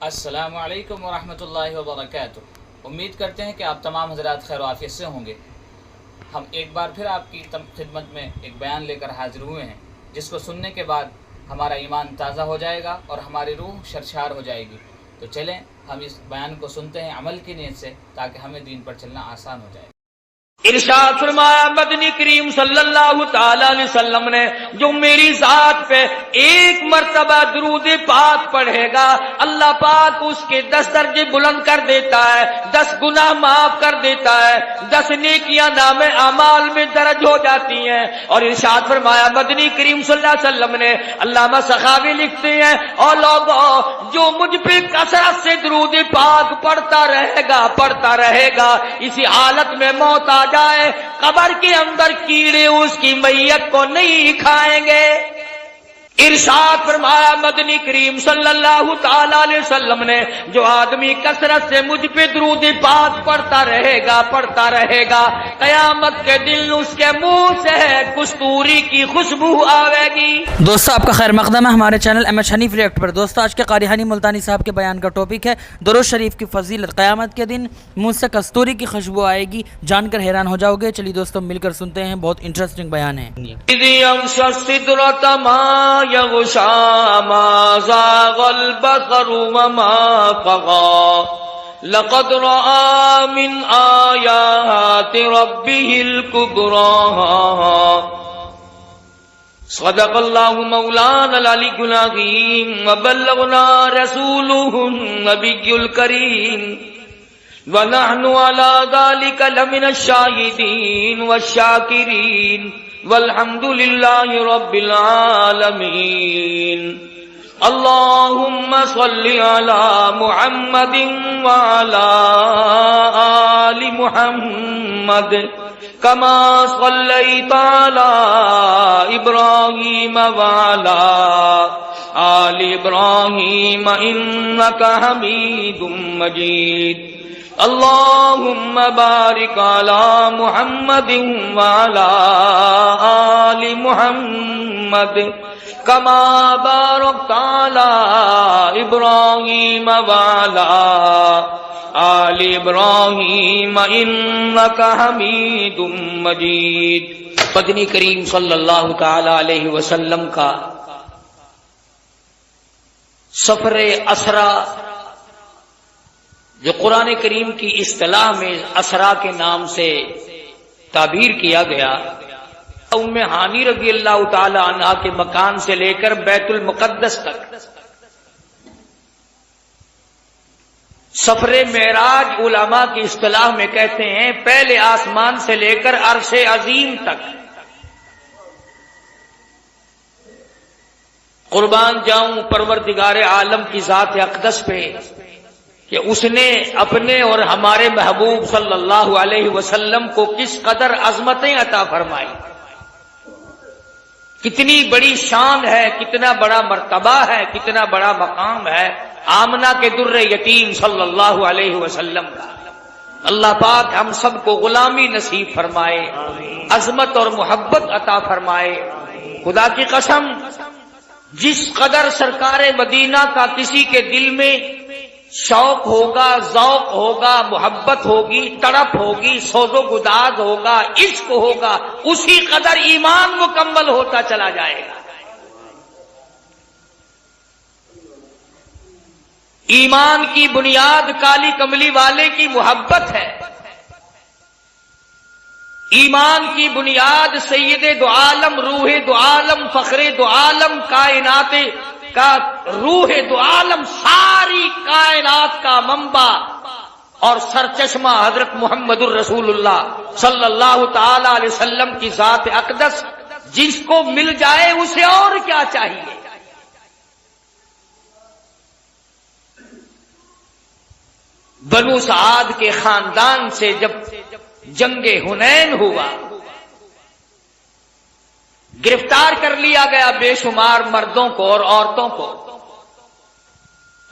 السلام علیکم ورحمۃ اللہ وبرکاتہ۔ امید کرتے ہیں کہ آپ تمام حضرات خیر و عافیت سے ہوں گے۔ ہم ایک بار پھر آپ کی خدمت میں ایک بیان لے کر حاضر ہوئے ہیں، جس کو سننے کے بعد ہمارا ایمان تازہ ہو جائے گا اور ہماری روح شرشار ہو جائے گی۔ تو چلیں ہم اس بیان کو سنتے ہیں عمل کی نیت سے، تاکہ ہمیں دین پر چلنا آسان ہو جائے۔ ارشاد فرمایا مدنی کریم صلی اللہ تعالی علیہ وسلم نے، جو میری ذات پہ ایک مرتبہ درود پاک پڑھے گا، اللہ پاک اس کے 10 درجے بلند کر دیتا ہے، 10 گناہ معاف کر دیتا ہے، 10 نیکیاں نام اعمال میں درج ہو جاتی ہیں۔ اور ارشاد فرمایا مدنی کریم صلی اللہ علیہ وسلم نے، علامہ سخاوی لکھتے ہیں، اور لوگوں جو مجھ پہ کثرت سے درود پاک پڑھتا رہے گا، اسی حالت میں موت آ جائے، قبر کے اندر کیڑے اس کی میت کو نہیں کھائیں گے۔ ارشاد فرمایا مدنی کریم صلی اللہ تعالی علیہ وسلم نے، جو آدمی کثرت سے مجھ پہ درود پاک پڑھتا رہے گا، قیامت کے دن اس کے منہ سے کستوری کی خوشبو آئے گی۔ دوستو آپ کا خیر مقدم ہے ہمارے channel M H Hanif react پر۔ دوستو آج کے قاری حنی ملتانی صاحب کے بیان کا ٹاپک ہے درود شریف کی فضیلت۔ قیامت کے دن منہ سے کستوری کی خوشبو آئے گی، جان کر حیران ہو جاؤ گے۔ چلیے دوستو مل کر سنتے ہیں، بہت انٹرسٹنگ بیان ہے۔ يغشى ما زاغ البصر وما طغى لقد رأى من آيات ربه الكبرى صدق الله مولانا العلي العظيم وبلغنا رسوله النبي الكريم ونحن على ذلك لمن الشاهدين والشاكرين والحمد لله رب العالمين۔ اللهم صل على محمد وعلى آل محمد كما صليت على إبراهيم وعلى آل إبراهيم إنك حميد مجيد۔ اللهم بارك على محمد وعلى آل محمد كما باركت على إبراهيم وعلى آل إبراهيم إنك حميد مجيد۔ مدنی کریم صلی اللہ تعالی علیہ وسلم کا سفر اسرا، جو قرآن کریم کی اصطلاح میں اسرا کے نام سے تعبیر کیا گیا، ام ہانی رضی اللہ تعالی عنہا کے مکان سے لے کر بیت المقدس تک سفر معراج علماء کی اصطلاح میں کہتے ہیں پہلے آسمان سے لے کر عرش عظیم تک۔ قربان جاؤں پروردگار عالم کی ذات اقدس پہ کہ اس نے اپنے اور ہمارے محبوب صلی اللہ علیہ وسلم کو کس قدر عظمتیں عطا فرمائی، کتنی بڑی شان ہے، کتنا بڑا مرتبہ ہے، کتنا بڑا مقام ہے آمنہ کے در یتیم صلی اللہ علیہ وسلم کا۔ اللہ پاک ہم سب کو غلامی نصیب فرمائے، عظمت اور محبت عطا فرمائے۔ خدا کی قسم، جس قدر سرکار مدینہ کا کسی کے دل میں شوق ہوگا، ذوق ہوگا، محبت ہوگی، تڑپ ہوگی، سوز و گداز ہوگا، عشق ہوگا، اسی قدر ایمان مکمل ہوتا چلا جائے گا۔ ایمان کی بنیاد کالی کملی والے کی محبت ہے، ایمان کی بنیاد سید دو عالم، روح دو عالم، فخر دو عالم، کائنات کا روح دو عالم، ساری کائنات کا منبع اور سرچشمہ حضرت محمد الرسول اللہ صلی اللہ تعالی علیہ وسلم کی ذات اقدس، جس کو مل جائے اسے اور کیا چاہیے۔ بنو سعد کے خاندان سے جب جنگ حنین ہوا، گرفتار کر لیا گیا بے شمار مردوں کو اور عورتوں کو۔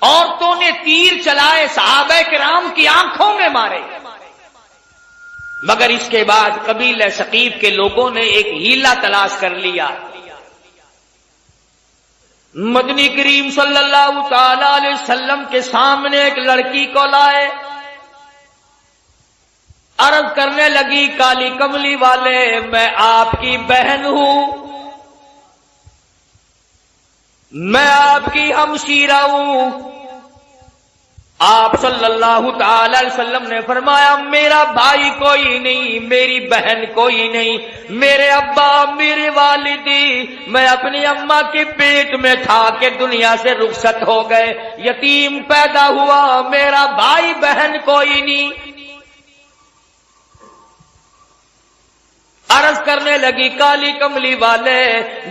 عورتوں نے تیر چلائے، صحابہ کرام کی آنکھوں میں مارے، مگر اس کے بعد قبیلہ ثقیف کے لوگوں نے ایک ہیلا تلاش کر لیا مدنی کریم صلی اللہ تعالی علیہ وسلم کے سامنے ایک لڑکی کو لائے، عرض کرنے لگی کالی کملی والے میں آپ کی بہن ہوں، میں آپ کی ہمشیرہ ہوں۔ آپ صلی اللہ تعالی علیہ وسلم نے فرمایا میرا بھائی کوئی نہیں، میری بہن کوئی نہیں، میرے ابا میرے والدی میں اپنی اماں کے پیٹ میں تھا کہ دنیا سے رخصت ہو گئے، یتیم پیدا ہوا، میرا بھائی بہن کوئی نہیں۔ عرض کرنے لگی کالی کملی والے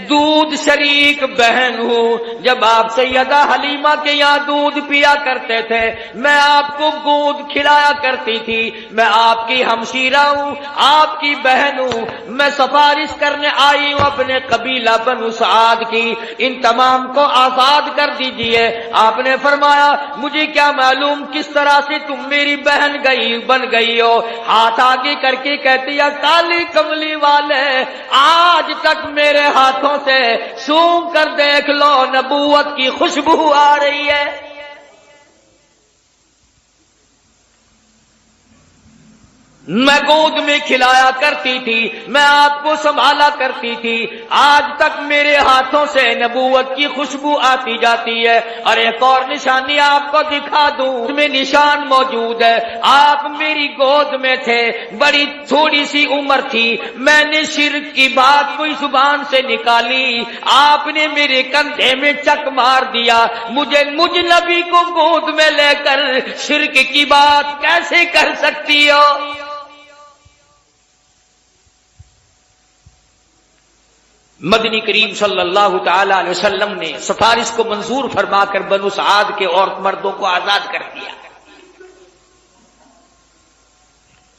دودھ شریک بہن ہوں، جب آپ سیدہ حلیمہ کے یہاں دودھ پیا کرتے تھے میں آپ کو گود کھلایا کرتی تھی، میں آپ کی ہمشیرہ ہوں، آپ کی بہن ہوں، میں سفارش کرنے آئی ہوں اپنے قبیلہ بنو سعد کی، ان تمام کو آزاد کر دیجئے۔ آپ نے فرمایا مجھے کیا معلوم کس طرح سے تم میری بہن بن گئی ہو، ہاتھ آگے کر کے کہتی ہے کالی کملی والے آج تک میرے ہاتھوں سے سونگھ کر دیکھ لو نبوت کی خوشبو آ رہی ہے۔ میں گود میں کھلایا کرتی تھی، میں آپ کو سنبھالا کرتی تھی، آج تک میرے ہاتھوں سے نبوت کی خوشبو آتی جاتی ہے۔ اور ایک اور نشانی آپ کو دکھا دوں، اس میں نشان موجود ہے، آپ میری گود میں تھے، بڑی تھوڑی سی عمر تھی، میں نے شرک کی بات کوئی زبان سے نکالی، آپ نے میرے کندھے میں چک مار دیا، مجھ نبی کو گود میں لے کر شرک کی بات کیسے کر سکتی ہو؟ مدنی کریم صلی اللہ تعالی علیہ وسلم نے سفارش کو منظور فرما کر بنو سعد کے عورت مردوں کو آزاد کر دیا۔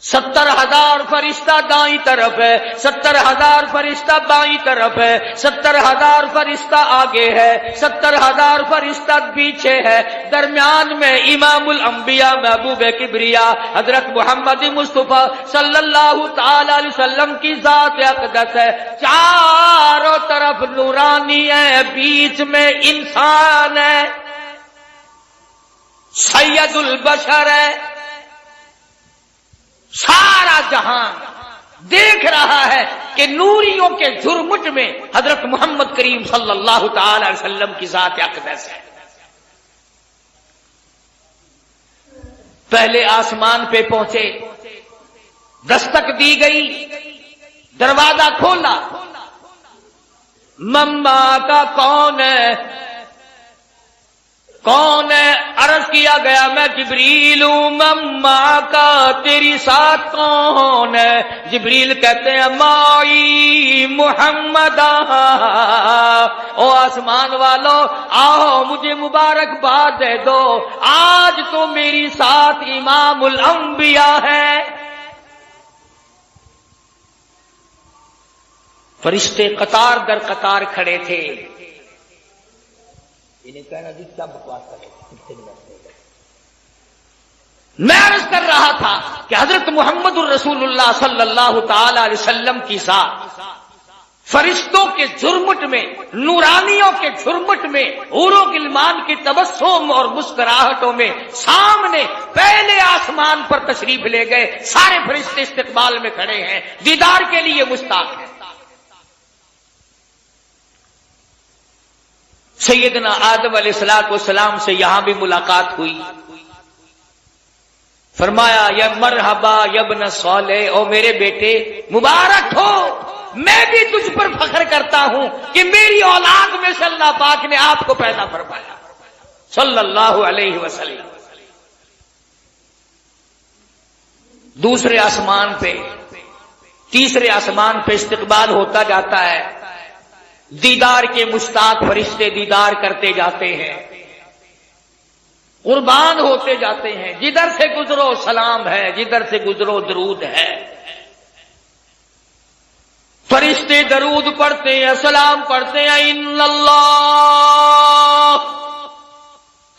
70,000 فرشتہ دائیں طرف ہے، 70,000 فرشتہ بائیں طرف ہے، 70,000 فرشتہ آگے ہے، 70,000 فرشتہ پیچھے ہے، درمیان میں امام الانبیاء محبوب کبریا حضرت محمد مصطفیٰ صلی اللہ تعالی علیہ وسلم کی ذات اقدس ہے، چاروں طرف نورانی ہے، بیچ میں انسان ہے، سید البشر ہے، سارا جہان دیکھ رہا ہے کہ نوریوں کے جھرمٹ میں حضرت محمد کریم صلی اللہ تعالی علیہ وسلم کی ذات اقدس ہے۔ پہلے آسمان پہ پہنچے، دستک دی گئی، دروازہ کھولا، مما کا کون ہے؟ کون ہے؟ عرض کیا گیا میں جبریل ہوں۔ مما کا تیری ساتھ کون ہے؟ جبریل کہتے ہیں مائی محمد۔ او آسمان والو آؤ مجھے مبارکباد دے دو، آج تو میری ساتھ امام الانبیاء ہے۔ فرشتے قطار در قطار کھڑے تھے، انہیں کہنا جی کیا بکواس کر رہے، میں عرض کر رہا تھا کہ حضرت محمد الرسول اللہ صلی اللہ تعالی علیہ وسلم کی ذات فرشتوں کے جھرمٹ میں، نورانیوں کے جھرمٹ میں، حوروں غلمان کی تبسم اور مسکراہٹوں میں سامنے پہلے آسمان پر تشریف لے گئے، سارے فرشتے استقبال میں کھڑے ہیں، دیدار کے لیے مشتاق ہیں۔ سیدنا آدم علیہ السلام سے یہاں بھی ملاقات ہوئی، فرمایا یا مرحبا یا ابن صالح، او میرے بیٹے مبارک ہو، میں بھی تجھ پر فخر کرتا ہوں کہ میری اولاد میں سے اللہ پاک نے آپ کو پیدا فرمایا صلی اللہ علیہ وسلم۔ دوسرے آسمان پہ، تیسرے آسمان پہ استقبال ہوتا جاتا ہے، دیدار کے مشتاق فرشتے دیدار کرتے جاتے ہیں، قربان ہوتے جاتے ہیں، جدھر سے گزرو سلام ہے، جدھر سے گزرو درود ہے، فرشتے درود پڑھتے ہیں، سلام پڑھتے ہیں، ان اللہ،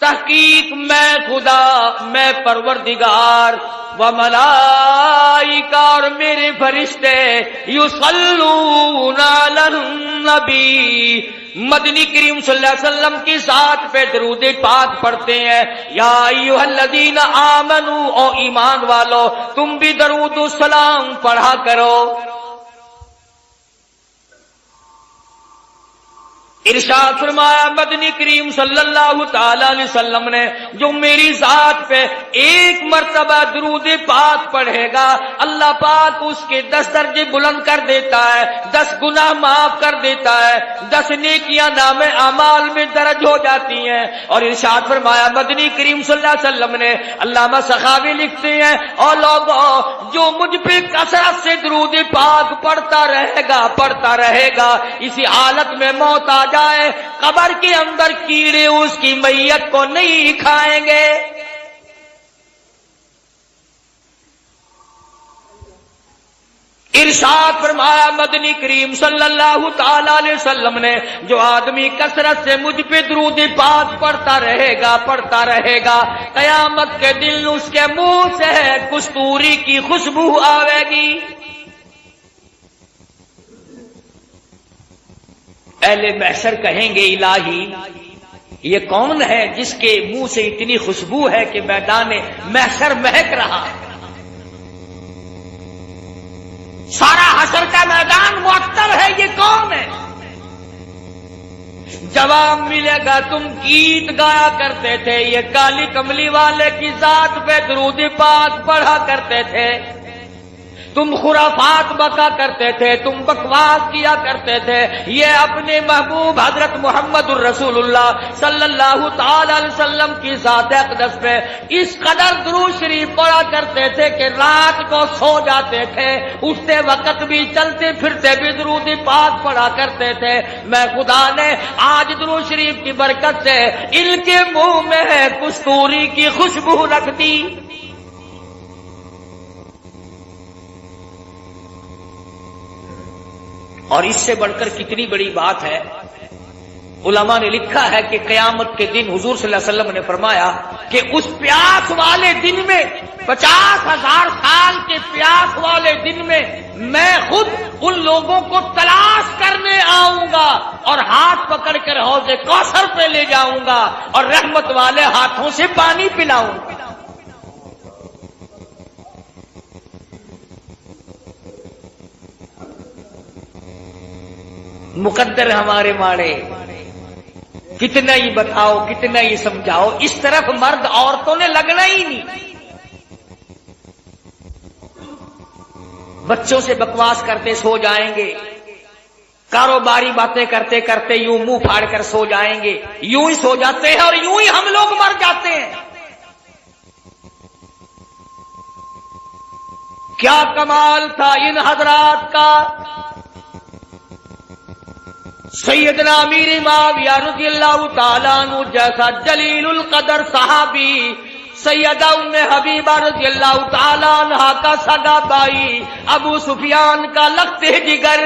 تحقیق میں خدا، میں پروردگار، و ملائکہ اور میرے فرشتے، یصلون علی النبی، مدنی کریم صلی اللہ علیہ وسلم کی ذات پہ درود پاک پڑھتے ہیں، یا ایھا الذین آمنو، او ایمان والو تم بھی درود و سلام پڑھا کرو۔ ارشاد فرمایا مدنی کریم صلی اللہ تعالی علیہ وسلم نے، جو میری ذات پہ ایک مرتبہ درود پاک پڑھے گا اللہ پاک اس کے 10 درجے بلند کر دیتا ہے، 10 گناہ معاف کر دیتا ہے، 10 نیکیاں نام اعمال میں درج ہو جاتی ہیں۔ اور ارشاد فرمایا مدنی کریم صلی اللہ علیہ وسلم نے، علامہ سخاوی لکھتے ہیں، اور لوگوں جو مجھ پہ کثرت سے درود پاک پڑھتا رہے گا اسی حالت میں موت آ جائے قبر کے اندر کیڑے اس کی میت کو نہیں کھائیں گے۔ ارشاد فرمایا مدنی کریم صلی اللہ تعالی علیہ وسلم نے، جو آدمی کثرت سے مجھ پہ درود پاک پڑھتا رہے گا قیامت کے دن اس کے منہ سے کستوری کی خوشبو آئے گی۔ اہل محشر کہیں گے الہی یہ کون ہے جس کے منہ سے اتنی خوشبو ہے کہ میدان محشر مہک رہا ہے، سارا حشر کا میدان معطر ہے، یہ کون ہے؟ جواب ملے گا تم گیت گایا کرتے تھے، یہ کالی کملی والے کی ذات پہ درود پاک پڑھا کرتے تھے، تم خرافات بکا کرتے تھے، تم بکواس کیا کرتے تھے، یہ اپنے محبوب حضرت محمد الرسول اللہ صلی اللہ تعالی علیہ وسلم کی ذات اقدس پہ اس قدر درود شریف پڑھا کرتے تھے کہ رات کو سو جاتے تھے، اٹھتے وقت بھی چلتے پھرتے بھی درود پاک پڑھا کرتے تھے۔ میں خدا نے آج درود شریف کی برکت سے ان کے منہ میں کستوری کی خوشبو رکھ دی۔ اور اس سے بڑھ کر کتنی بڑی بات ہے، علماء نے لکھا ہے کہ قیامت کے دن حضور صلی اللہ علیہ وسلم نے فرمایا کہ اس پیاس والے دن میں 50,000 سال کے پیاس والے دن میں میں خود ان لوگوں کو تلاش کرنے آؤں گا اور ہاتھ پکڑ کر حوض کوثر پہ لے جاؤں گا اور رحمت والے ہاتھوں سے پانی پلاؤں گا۔ مقدر ہمارے ماڑے، کتنا ہی بتاؤ کتنا ہی سمجھاؤ، اس طرف مرد عورتوں نے لگنا ہی نہیں۔ بچوں سے بکواس کرتے سو جائیں گے، کاروباری باتیں کرتے کرتے یوں منہ پھاڑ کر سو جائیں گے، یوں ہی سو جاتے ہیں اور یوں ہی ہم لوگ مر جاتے ہیں۔ کیا کمال تھا ان حضرات کا! سیدنا امیر معاویہ رضی اللہ تعالیٰ عنہ جیسا جلیل القدر صحابی، سیدہ ام حبیبہ رضی اللہ تعالیٰ عنہ کا سگا بھائی ابو سفیان کا لخت جگر،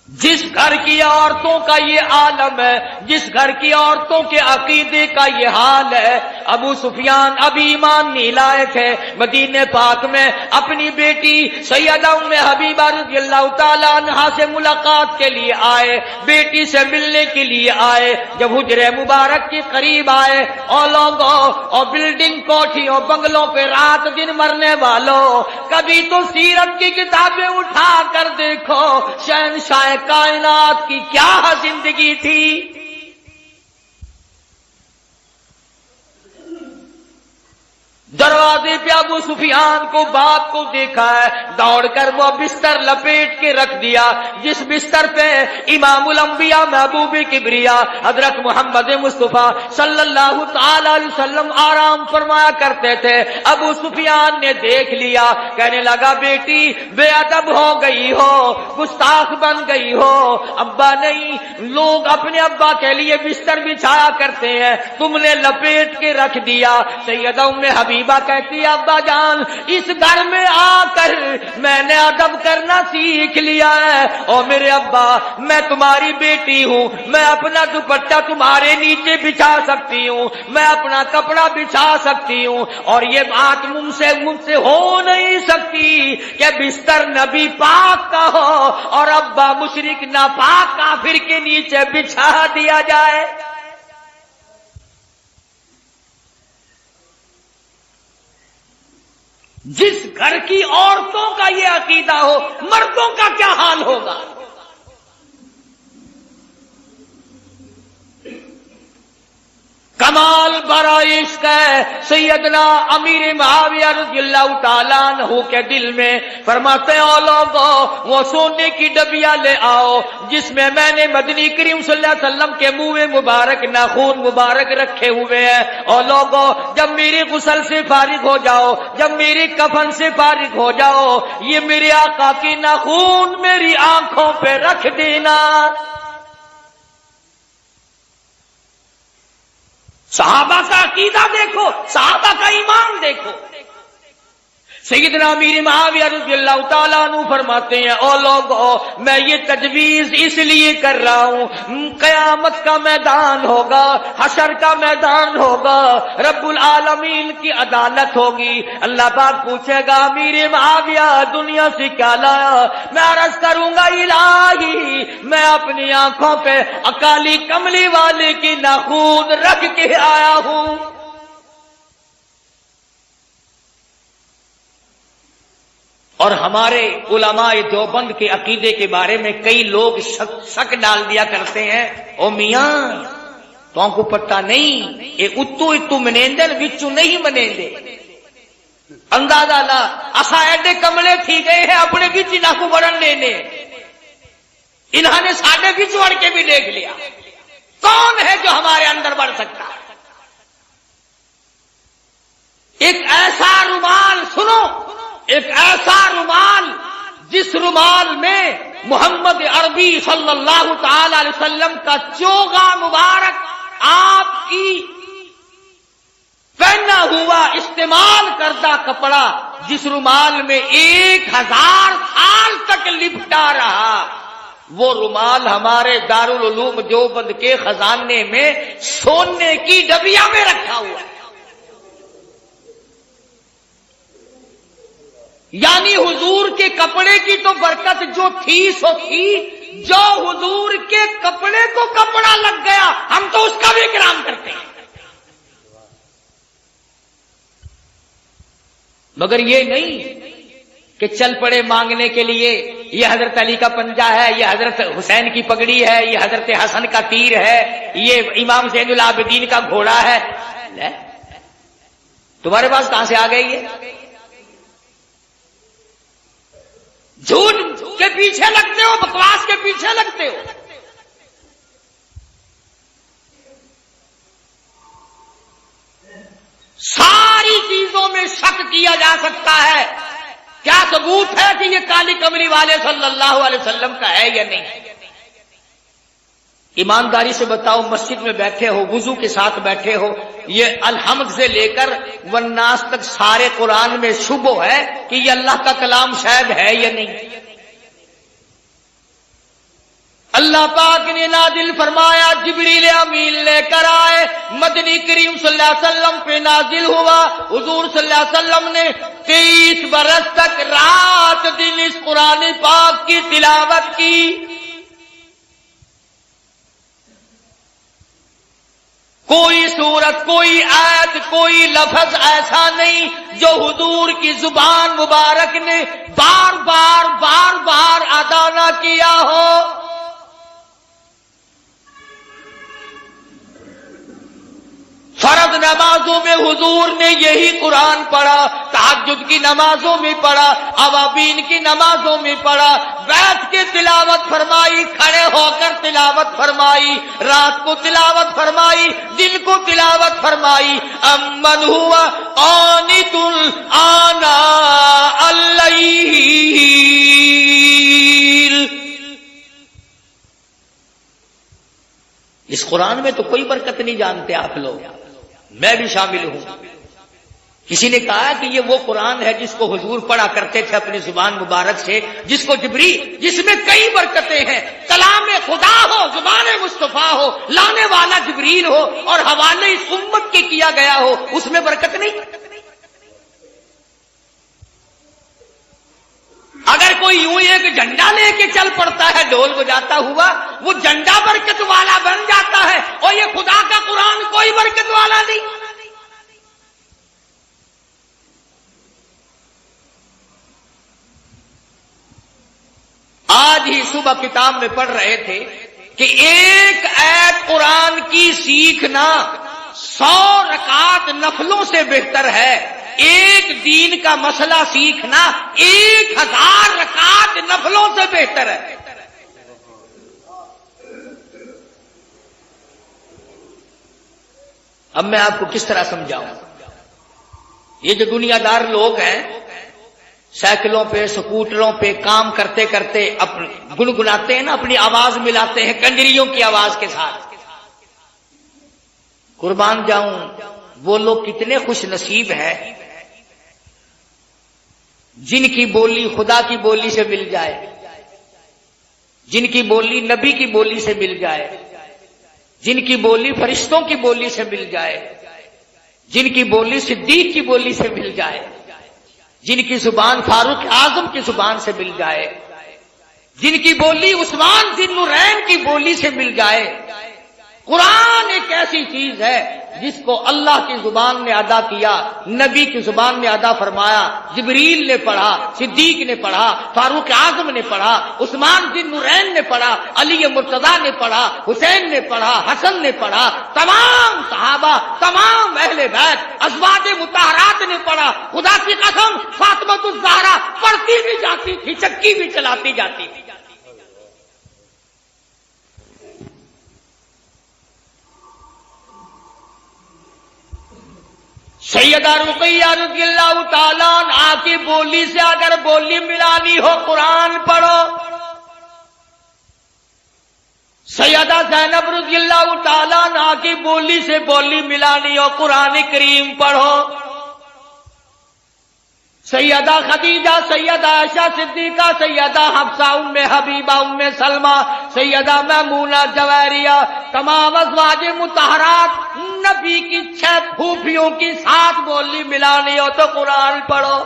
جس گھر کی عورتوں کا یہ عالم ہے، جس گھر کی عورتوں کے عقیدے کا یہ حال ہے، ابو سفیان ابھی ایمان نہیں لائے تھے، مدینے پاک میں اپنی بیٹی سیدہ ام حبیبہ رضی اللہ تعالیٰ عنہا سے ملاقات کے لیے آئے، بیٹی سے ملنے کے لیے آئے۔ جب حجرے مبارک کے قریب آئے، اور لوگوں اور بلڈنگ کوٹھیوں بنگلوں پہ رات دن مرنے والوں، کبھی تو سیرت کی کتابیں اٹھا کر دیکھو، شہنشاہ کائنات کی کیا زندگی تھی۔ دروازے پہ ابو سفیان کو باپ کو دیکھا ہے، دوڑ کر وہ بستر لپیٹ کے رکھ دیا جس بستر پہ امام الانبیاء محبوب کبریا حضرت محمد مصطفیٰ صلی اللہ تعالی علیہ وسلم آرام فرمایا کرتے تھے۔ ابو سفیان نے دیکھ لیا، کہنے لگا بیٹی بے ادب ہو گئی ہو، گستاخ بن گئی ہو، ابا نہیں، لوگ اپنے ابا کے لیے بستر بچھایا کرتے ہیں، تم نے لپیٹ کے رکھ دیا۔ سیدہ ام حبیبہ کہتی دی ابا جان اس گھر میں آ کر میں نے ادب کرنا سیکھ لیا ہے، اور میرے ابا میں تمہاری بیٹی ہوں، میں اپنا دوپٹہ تمہارے نیچے بچھا سکتی ہوں، میں اپنا کپڑا بچھا سکتی ہوں، اور یہ بات مجھ سے ہو نہیں سکتی کہ بستر نبی پاک کا ہو اور ابا مشرک ناپاک کافر کے نیچے بچھا دیا جائے۔ جس گھر کی عورتوں کا یہ عقیدہ ہو، مردوں کا کیا حال ہوگا؟ کمال برائے عشق ہے سیدنا امیر معاویہ رضی اللہ تعالیٰ عنہ کے دل میں، فرماتے ہیں او لوگو وہ سونے کی ڈبیا لے آؤ جس میں میں نے مدنی کریم صلی اللہ علیہ وسلم کے منہ مبارک ناخون مبارک رکھے ہوئے ہیں، او لوگو جب میری غسل سے فارغ ہو جاؤ، جب میری کفن سے فارغ ہو جاؤ، یہ میرے آقا کی ناخون میری آنکھوں پہ رکھ دینا۔ صحابہ کا عقیدہ دیکھو، صحابہ کا ایمان دیکھو۔ سیدنا امیر معاویہ رضی اللہ تعالیٰ عنہ فرماتے ہیں او لوگو میں یہ تجویز اس لیے کر رہا ہوں، قیامت کا میدان ہوگا، حشر کا میدان ہوگا، رب العالمین کی عدالت ہوگی، اللہ پاک پوچھے گا امیر معاویہ دنیا سے کیا لایا؟ میں عرض کروں گا الہی میں اپنی آنکھوں پہ اکالی کملی والے کی ناخون رکھ کے آیا ہوں۔ اور ہمارے علماء دیوبند کے عقیدے کے بارے میں کئی لوگ شک ڈال دیا کرتے ہیں، او میاں تو کو پتہ نہیں یہ اتو منیندن وچو نہیں منیندے، اندازہ لا اسا ایڈے کملے تھی گئے ہیں اپنے وچ نہ کو بڑھن لینے، انہوں نے ساڈے وچ وڑ کے بھی دیکھ لیا، کون ہے جو ہمارے اندر بڑھ سکتا ہے؟ ایک ایسا رومال سنو، ایک ایسا رومال جس رومال میں محمد عربی صلی اللہ تعالی علیہ وسلم کا چوغا مبارک آپ کی پہنا ہوا استعمال کردہ کپڑا، جس رومال میں 1000 سال تک لپٹا رہا، وہ رومال ہمارے دارالعلوم دیوبند کے خزانے میں سونے کی ڈبیا میں رکھا ہوا ہے۔ یعنی حضور کے کپڑے کی تو برکت جو تھی سو تھی، جو حضور کے کپڑے کو کپڑا لگ گیا ہم تو اس کا بھی اکرام کرتے ہیں، مگر یہ نہیں کہ چل پڑے مانگنے کے لیے یہ حضرت علی کا پنجہ ہے، یہ حضرت حسین کی پگڑی ہے، یہ حضرت حسن کا تیر ہے، یہ امام زین العابدین کا گھوڑا ہے۔ تمہارے پاس کہاں سے آ گئی ہے؟ جھوٹ کے پیچھے لگتے ہو، بکواس کے پیچھے لگتے ہو۔ ساری چیزوں میں شک کیا جا سکتا ہے، کیا ثبوت ہے کہ یہ کالی کملی والے صلی اللہ علیہ وسلم کا ہے یا نہیں؟ ایمانداری سے بتاؤ، مسجد میں بیٹھے ہو، وضو کے ساتھ بیٹھے ہو، یہ الحمد سے لے کر والناس تک سارے قرآن میں شبہ ہے کہ یہ اللہ کا کلام شاید ہے یا نہیں؟ اللہ پاک نے نازل فرمایا، جبریل امین لے کر آئے، مدنی کریم صلی اللہ علیہ وسلم پہ نازل ہوا، حضور صلی اللہ علیہ وسلم نے 23 برس تک رات دن اس قرآن پاک کی تلاوت کی۔ کوئی سورت، کوئی آیت، کوئی لفظ ایسا نہیں جو حضور کی زبان مبارک نے بار بار ادا نہ کیا ہو۔ فرض نمازوں میں حضور نے یہی قرآن پڑھا، تہجد کی نمازوں میں پڑھا، اوابین کی نمازوں میں پڑھا، بیٹھ کے تلاوت فرمائی، کھڑے ہو کر تلاوت فرمائی، رات کو تلاوت فرمائی، دن کو تلاوت فرمائی۔ امن ہوا قانت آناء اللیل، اس قرآن میں تو کوئی برکت نہیں جانتے آپ لوگ، میں بھی شامل ہوں۔ کسی نے کہا کہ یہ وہ قرآن ہے جس کو حضور پڑھا کرتے تھے اپنی زبان مبارک سے، جس میں کئی برکتیں ہیں، کلام خدا ہو، زبان مصطفیٰ ہو، لانے والا جبریل ہو اور حوالے اس امت کے کیا گیا ہو، اس میں برکت نہیں؟ اگر کوئی یوں ایک جھنڈا لے کے چل پڑتا ہے ڈھول بجاتا ہوا، وہ جھنڈا برکت والا بن جاتا ہے، اور یہ خدا کا قرآن کوئی برکت والا نہیں۔ آج ہی صبح کتاب میں پڑھ رہے تھے کہ ایک آیت قرآن کی سیکھنا 100 رکعت نفلوں سے بہتر ہے، ایک دین کا مسئلہ سیکھنا 1000 رکعت نفلوں سے بہتر ہے۔ اب میں آپ کو کس طرح سمجھاؤں؟ یہ جو دنیا دار لوگ ہیں، سائیکلوں پہ سکوٹروں پہ کام کرتے کرتے گنگناتے ہیں نا، اپنی آواز ملاتے ہیں کنجریوں کی آواز کے ساتھ۔ قربان جاؤں، وہ لوگ کتنے خوش نصیب ہیں جن کی بولی خدا کی بولی سے مل جائے، جن کی بولی نبی کی بولی سے مل جائے، جن کی بولی فرشتوں کی بولی سے مل جائے، جن کی بولی صدیق کی بولی سے مل جائے، جن کی زبان فاروق اعظم کی زبان سے مل جائے، جن کی بولی عثمان ذی النورین کی بولی سے مل جائے۔ قرآن ایک ایسی چیز ہے جس کو اللہ کی زبان نے ادا کیا، نبی کی زبان نے ادا فرمایا، جبریل نے پڑھا، صدیق نے پڑھا، فاروق اعظم نے پڑھا، عثمان ذی النورین نے پڑھا، علی مرتضیٰ نے پڑھا، حسین نے پڑھا، حسن نے پڑھا، تمام صحابہ، تمام اہل بیت، ازواج مطہرات نے پڑھا۔ خدا کی قسم فاطمہ الزہرا پڑھتی بھی جاتی تھی، چکی بھی چلاتی جاتی تھی۔ سیدہ رقیہ رضی اللہ تعالیٰ عنہا کی بولی سے اگر بولی ملانی ہو قرآن پڑھو، سیدہ زینب رضی اللہ تعالیٰ عنہا کی بولی سے بولی ملانی ہو قرآن کریم پڑھو، سیدہ خدیجہ، سیدہ عائشہ صدیقہ، سیدہ حفصہ، ام حبیبہ، ام سلمہ، سیدہ میمونہ جویریہ، تمام ازواج مطہرات، نبی کی 6 پھوپھیوں کی 7 بولی ملانی ہو تو قرآن پڑھو۔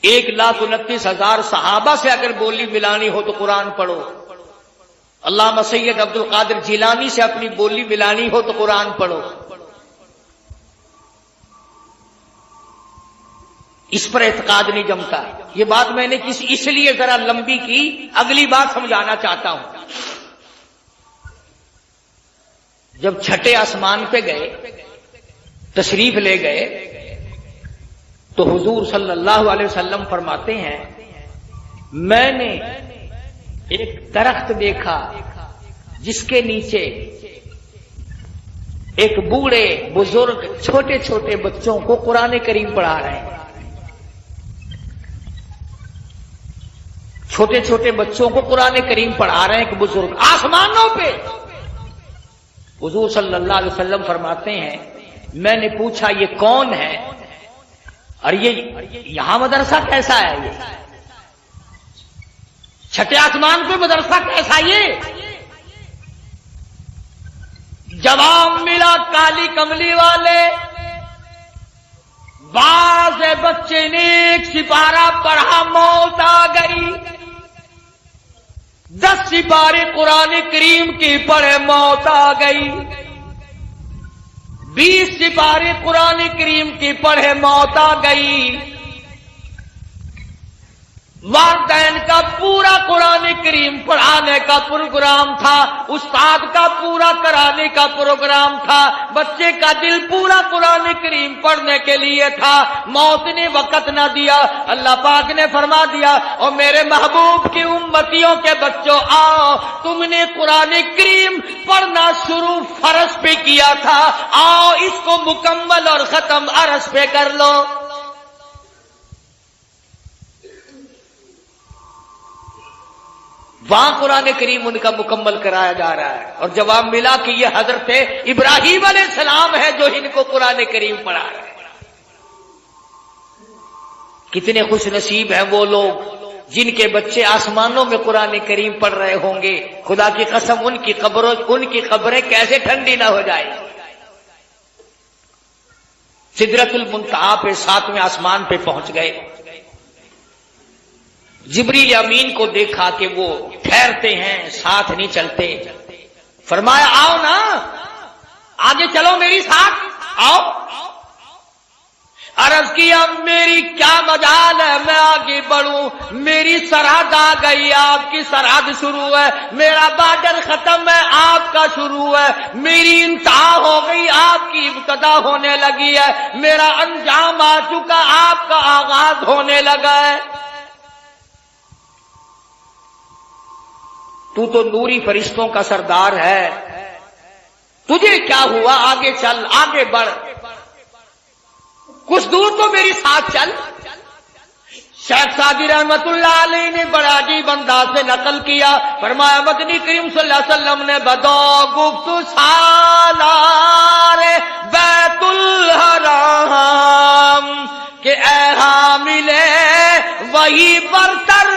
1,29,000 صحابہ سے اگر بولی ملانی ہو تو قرآن پڑھو۔ علامہ سید عبد القادر جیلانی سے اپنی بولی ملانی ہو تو قرآن پڑھو۔ اس پر اعتقاد نہیں جمتا۔ یہ بات میں نے اس لیے ذرا لمبی کی، اگلی بات سمجھانا چاہتا ہوں۔ جب چھٹے آسمان پہ گئے، تشریف لے گئے، تو حضور صلی اللہ علیہ وسلم فرماتے ہیں میں نے ایک درخت دیکھا جس کے نیچے ایک بوڑھے بزرگ چھوٹے چھوٹے بچوں کو قرآن کریم پڑھا رہے ہیں، چھوٹے چھوٹے بچوں کو قرآن کریم پڑھا رہے ہیں ایک بزرگ آسمانوں پہ۔ حضور صلی اللہ علیہ وسلم فرماتے ہیں میں نے پوچھا یہ کون ہے اور یہ یہاں مدرسہ کیسا ہے؟ یہ چھٹے آسمان پہ مدرسہ کیسا؟ یہ جواب ملا کالی کملی والے، بعض بچے نے ایک سپارہ پڑھا موت آ گئی، 10 سپارے قرآن کریم کی پڑھے موت آ گئی، 20 سپارے قرآن کریم کی پڑھے موت آ گئی، والدین کا پورا قرآن کریم پڑھانے کا پروگرام تھا، استاد کا پورا کرانے کا پروگرام تھا، بچے کا دل پورا قرآن کریم پڑھنے کے لیے تھا، موت نے وقت نہ دیا۔ اللہ پاک نے فرما دیا اور میرے محبوب کی امتیوں کے بچوں آؤ، تم نے قرآن کریم پڑھنا شروع فرض پہ کیا تھا، آؤ اس کو مکمل اور ختم عرض پہ کر لو۔ وہاں قرآن کریم ان کا مکمل کرایا جا رہا ہے، اور جواب ملا کہ یہ حضرت ابراہیم علیہ السلام ہے جو ان کو قرآن کریم پڑھا رہا ہے۔ کتنے خوش نصیب ہیں وہ لوگ جن کے بچے آسمانوں میں قرآن کریم پڑھ رہے ہوں گے۔ خدا کی قسم ان کی قبریں کیسے ٹھنڈی نہ ہو جائے۔ سدرۃ المنتہا پہ 7ویں آسمان پہ پہنچ گئے، جبریل امین کو دیکھا کہ وہ ٹھہرتے ہیں، ساتھ نہیں چلتے، فرمایا آؤ نا، آگے چلو میری ساتھ آؤ۔ عرض کیا میری کیا مجال ہے، میں آگے بڑھوں، میری سرحد آ گئی، آپ کی سرحد شروع ہے، میرا بارڈر ختم ہے، آپ کا شروع ہے، میری انتہا ہو گئی، آپ کی ابتدا ہونے لگی ہے، میرا انجام آ چکا، آپ کا آغاز ہونے لگا ہے۔ تو نوری فرشتوں کا سردار ہے، تجھے کیا ہوا، آگے چل، آگے بڑھ، کچھ دور تو میری ساتھ چل۔ شیخ سعدی رحمت اللہ علیہ نے بڑا عجیب انداز سے نقل کیا، فرمایا مدنی کریم صلی اللہ علیہ وسلم نے بدو گفت سالار بیت الحرام کہ اے حامل وہی برتر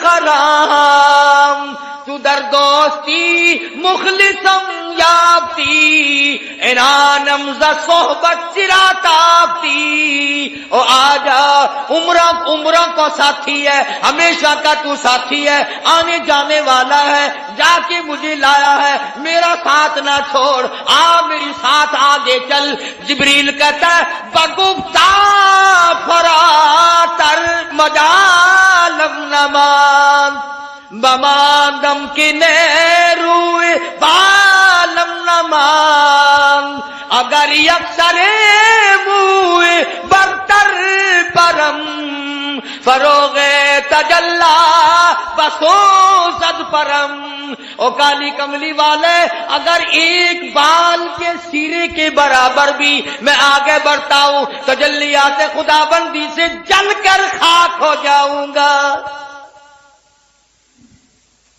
خرام، تو در دوستی مخلصم یابتی، انانم ز صحبت چرا تابتی۔ او آجا، عمرہ کو ساتھی ہے، ہمیشہ کا تو ساتھی ہے، آنے جانے والا ہے، جا کے مجھے لایا ہے، میرا ساتھ نہ چھوڑ، آ میری ساتھ آگے چل۔ جبریل کہتا ہے بگفتا فراتر مجالم نمان بماندم کی نیروی بالم نمان، اگر یکسر موی برتر پرم فروغ تجلا بسو صد پرم۔ او کالی کملی والے، اگر ایک بال کے سیرے کے برابر بھی میں آگے بڑھتا ہوں، تجلیات خدا بندی سے جل کر خاک ہو جاؤں گا،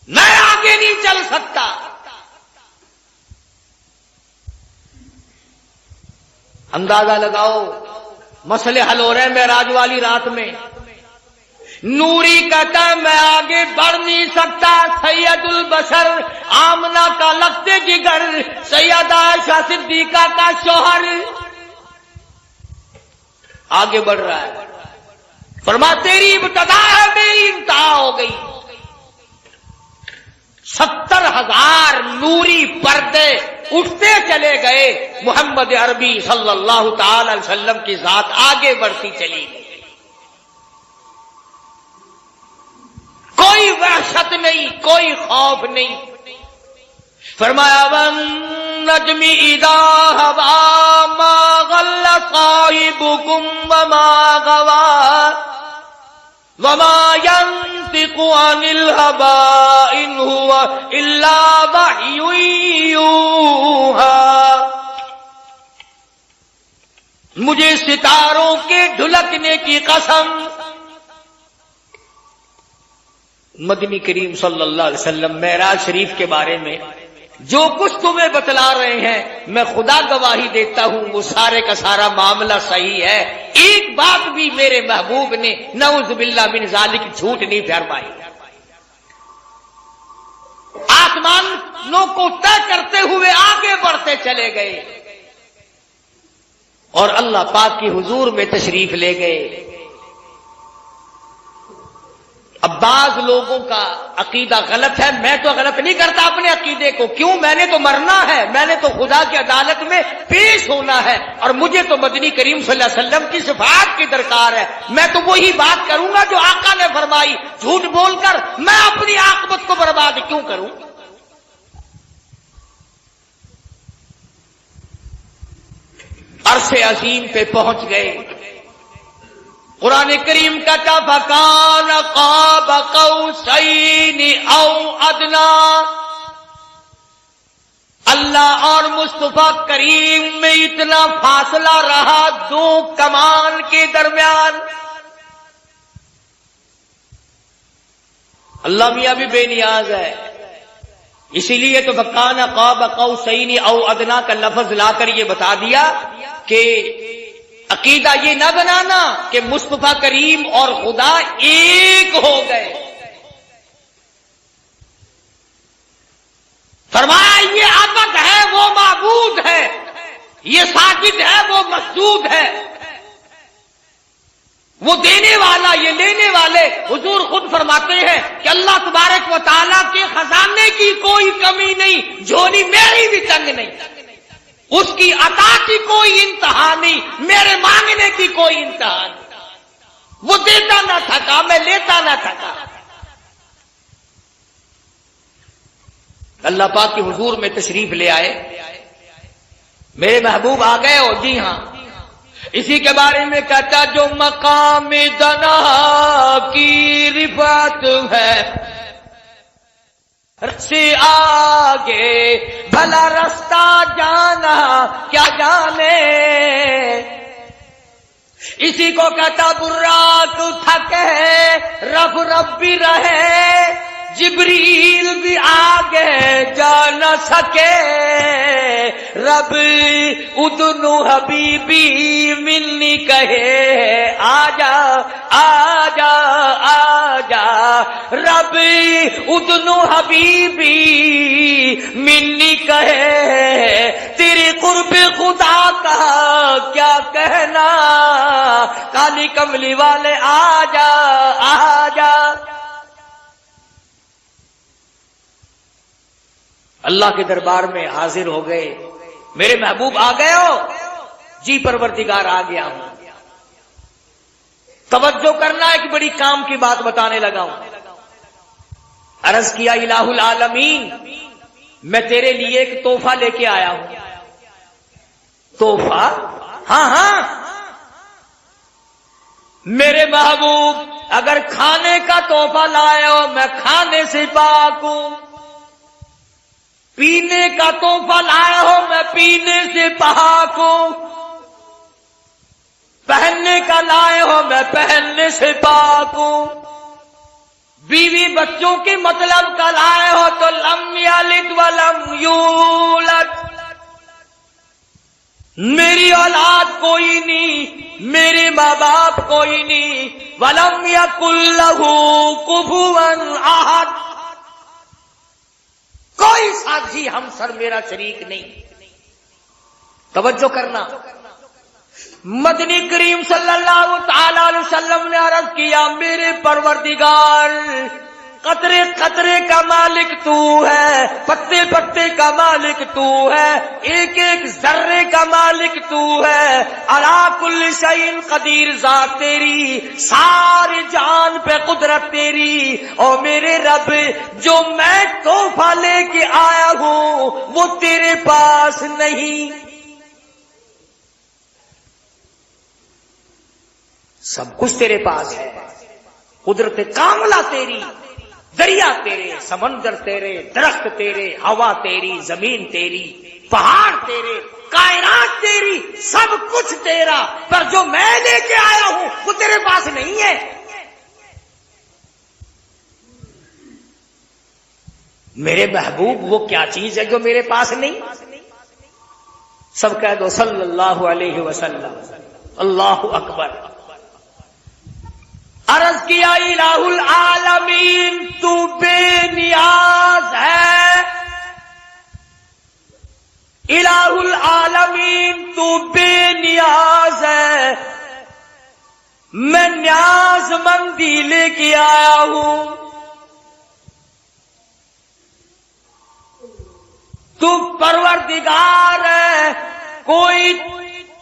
میں آگے نہیں چل سکتا۔ اندازہ لگاؤ، مسئلے حل ہو رہے ہیں معراج والی رات میں، نوری کہتا ہے میں آگے بڑھ نہیں سکتا، سید البشر آمنہ کا لگتے جگر، سیدہ عائشہ صدیقہ کا شوہر آگے بڑھ رہا ہے، فرما تیری ابتدا ہے، میری انتہا ہو گئی۔ 70,000 نوری پردے اٹھتے چلے گئے، محمد عربی صلی اللہ تعالی علیہ وسلم کی ذات آگے بڑھتی چلی گئی، کوئی وحشت نہیں، کوئی خوف نہیں۔ فرمایا وَالنَّجْمِ إِذَا هَوَىٰ مَا ضَلَّ صَاحِبُكُمْ وَمَا غَوَىٰ وَمَا يَنطِقُ عَنِ الْهَوَىٰ إِنْ هُوَ إِلَّا وَحْيٌ يُوحَىٰ۔ مجھے ستاروں کے ڈھلکنے کی قسم، مدنی کریم صلی اللہ علیہ وسلم معراج شریف کے بارے میں جو کچھ تمہیں بتلا رہے ہیں، میں خدا گواہی دیتا ہوں وہ سارے کا سارا معاملہ صحیح ہے، ایک بات بھی میرے محبوب نے نعوذ باللہ من ذالک جھوٹ نہیں فرمائی۔ آسمانوں کو طے کرتے ہوئے آگے بڑھتے چلے گئے اور اللہ پاک کی حضور میں تشریف لے گئے۔ اب بعض لوگوں کا عقیدہ غلط ہے، میں تو غلط نہیں کرتا اپنے عقیدے کو، کیوں؟ میں نے تو مرنا ہے، میں نے تو خدا کی عدالت میں پیش ہونا ہے، اور مجھے تو مدنی کریم صلی اللہ علیہ وسلم کی شفاعت کی درکار ہے، میں تو وہی بات کروں گا جو آقا نے فرمائی، جھوٹ بول کر میں اپنی عاقبت کو برباد کیوں کروں؟ عرش عظیم پہ پہنچ گئے، قرآن کریم کا فَكَانَ قَابَ قَوْسَيْنِ أَوْ أَدْنَىٰ، اللہ اور مصطفیٰ کریم میں اتنا فاصلہ رہا دو کمان کے درمیان، اللہ میاں بھی بے نیاز ہے، اسی لیے تو فکان قاب قوسین او ادنا کا لفظ لا کر یہ بتا دیا کہ عقیدہ یہ نہ بنانا کہ مصطفیٰ کریم اور خدا ایک ہو گئے. فرمایا یہ عبد ہے وہ معبود ہے، یہ ساجد ہے وہ مسجود ہے، وہ دینے والا یہ لینے والے. حضور خود فرماتے ہیں کہ اللہ تبارک و تعالیٰ کے خزانے کی کوئی کمی نہیں، جھولی میری بھی تنگ نہیں، اس کی عطا کی کوئی انتہا نہیں، میرے مانگنے کی کوئی انتہا نہیں. وہ دیتا نہ تھکا، میں لیتا نہ تھکا. اللہ پاک کے حضور میں تشریف لے آئے، میرے محبوب آ گئے ہو. جی ہاں، اسی کے بارے میں کہتا جو مقام دنا کی رفعت ہے سے آگے بھلا رستہ جانا کیا جانے. اسی کو کہتا براق تھکے رب رب بھی رہے، جبریل بھی آگے جا نہ سکے. رب ادنو حبیبی ملنی کہے آجا آجا آجا. رب ادنو حبیبی ملنی کہے، تیرے قرب خدا کا کیا کہنا. کالی کملی والے آجا آجا. اللہ کے دربار میں حاضر ہو گئے. میرے محبوب آ گئے ہو؟ جی پروردگار آ گیا ہوں. توجہ کرنا ہے کہ بڑی کام کی بات بتانے لگا ہوں. عرض کیا الہ العالمین میں تیرے لیے ایک تحفہ لے کے آیا ہوں. تحفہ؟ ہاں ہاں. میرے محبوب اگر کھانے کا تحفہ لائے ہو میں کھانے سے پاک ہوں، پینے کا تحفہ لائے ہو میں پینے سے پاک ہوں، پہننے کا لائے ہو میں پہننے سے پاک ہوں، بیوی بچوں کے مطلب کا لائے ہو تو لم یلد ولم یولد، میری اولاد کوئی نہیں، میرے ماں باپ کوئی نہیں، ولم یکن لہ کفوا احد، کوئی ساتھی ہمسر میرا شریک نہیں. توجہ کرنا. مدنی کریم صلی اللہ تعالی علیہ وسلم نے عرض کیا میرے پروردگار قطرے قطرے کا مالک تو ہے، پتے پتے کا مالک تو ہے، ایک ایک ذرے کا مالک تو ہے. علی کل شیء قدیر ذات تیری، ساری جان پہ قدرت تیری. اور میرے رب جو میں تحفہ لے کے آیا ہوں وہ تیرے پاس نہیں. سب کچھ تیرے پاس ہے، قدرت کاملہ تیری، دریا تیرے، سمندر تیرے، درخت تیرے، ہوا تیری، زمین تیری، پہاڑ تیرے، کائنات تیری، سب کچھ تیرا. پر جو میں لے کے آیا ہوں وہ تیرے پاس نہیں ہے. میرے محبوب وہ کیا چیز ہے جو میرے پاس نہیں؟ سب کہہ دو صلی اللہ علیہ وسلم. اللہ اکبر. عرض کیا الہ العالمین تو بے نیاز ہے، الہ العالمین تو بے نیاز ہے، میں نیاز مندی لے کے آیا ہوں. تو پروردگار ہے، کوئی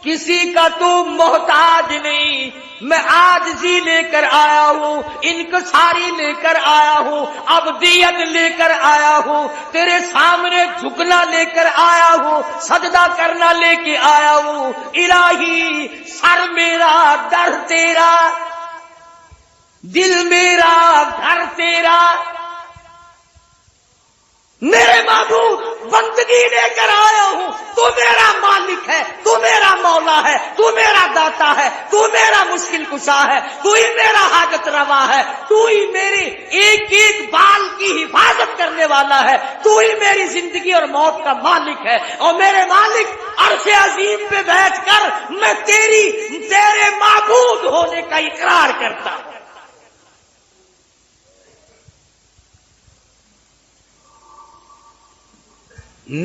کسی کا تو محتاج نہیں. میں عاجزی لے کر آیا ہوں، انکساری لے کر آیا ہوں، عبدیت لے کر آیا ہوں، تیرے سامنے جھکنا لے کر آیا ہوں، سجدہ کرنا لے کے آیا ہوں. الہی سر میرا در تیرا، دل میرا گھر تیرا. میرے معبود بندگی لے کر آیا ہوں. تو میرا مالک ہے, تو میرا مولا ہے, تو میرا داتا ہے, تو میرا مشکل کشا ہے, تو ہی میرا حاجت روا ہے, تو ہی میری ایک ایک بال کی حفاظت کرنے والا ہے, تو ہی میری زندگی اور موت کا مالک ہے. اور میرے مالک عرش عظیم پہ بیٹھ کر میں تیرے معبود ہونے کا اقرار کرتا ہوں.